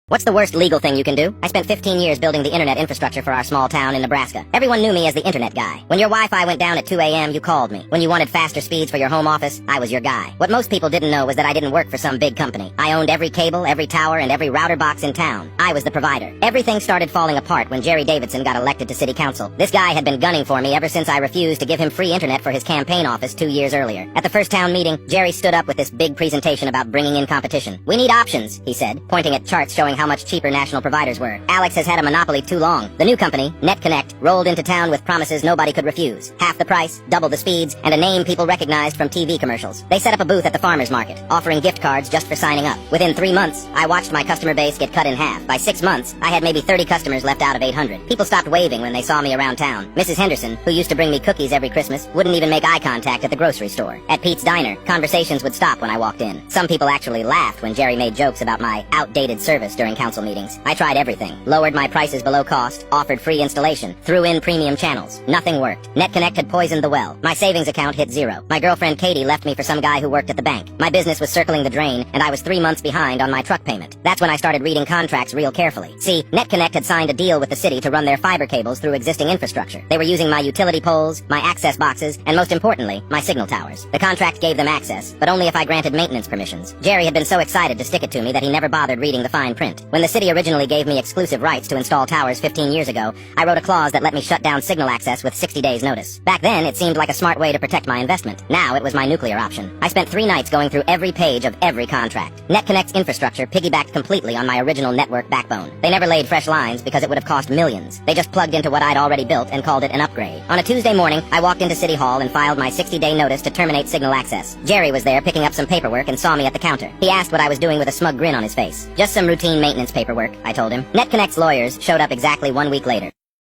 What's the worst legal thing you can do? I spent 15 years building the internet infrastructure for our small town in Nebraska. Everyone knew me as the internet guy. When your Wi-Fi went down at 2 a.m., you called me. When you wanted faster speeds for your home office, I was your guy. What most people didn't know was that I didn't work for some big company. I owned every cable, every tower, and every router box in town. I was the provider. Everything started falling apart when Jerry Davidson got elected to city council. This guy had been gunning for me ever since I refused to give him free internet for his campaign office 2 years earlier. At the first town meeting, Jerry stood up with this big presentation about bringing in competition. "We need options," he said, pointing at charts showing how much cheaper national providers were. "Alex has had a monopoly too long." The new company, NetConnect, rolled into town with promises nobody could refuse. Half the price, double the speeds, and a name people recognized from TV commercials. They set up a booth at the farmer's market, offering gift cards just for signing up. Within 3 months, I watched my customer base get cut in half. By 6 months, I had maybe 30 customers left out of 800. People stopped waving when they saw me around town. Mrs. Henderson, who used to bring me cookies every Christmas, wouldn't even make eye contact at the grocery store. At Pete's Diner, conversations would stop when I walked in. Some people actually laughed when Jerry made jokes about my outdated service during council meetings. I tried everything. Lowered my prices below cost, offered free installation, threw in premium channels. Nothing worked. NetConnect had poisoned the well. My savings account hit zero. My girlfriend Katie left me for some guy who worked at the bank. My business was circling the drain, and I was 3 months behind on my truck payment. That's when I started reading contracts real carefully. See, NetConnect had signed a deal with the city to run their fiber cables through existing infrastructure. They were using my utility poles, my access boxes, and most importantly, my signal towers. The contract gave them access, but only if I granted maintenance permissions. Jerry had been so excited to stick it to me that he never bothered reading the fine print. When the city originally gave me exclusive rights to install towers 15 years ago, I wrote a clause that let me shut down signal access with 60 days notice. Back then, it seemed like a smart way to protect my investment. Now, it was my nuclear option. I spent 3 nights going through every page of every contract. NetConnect's infrastructure piggybacked completely on my original network backbone. They never laid fresh lines because it would have cost millions. They just plugged into what I'd already built and called it an upgrade. On a Tuesday morning, I walked into City Hall and filed my 60-day notice to terminate signal access. Jerry was there picking up some paperwork and saw me at the counter. He asked what I was doing with a smug grin on his face. "Just some routine maintenance paperwork," I told him. NetConnect's lawyers showed up exactly 1 week later.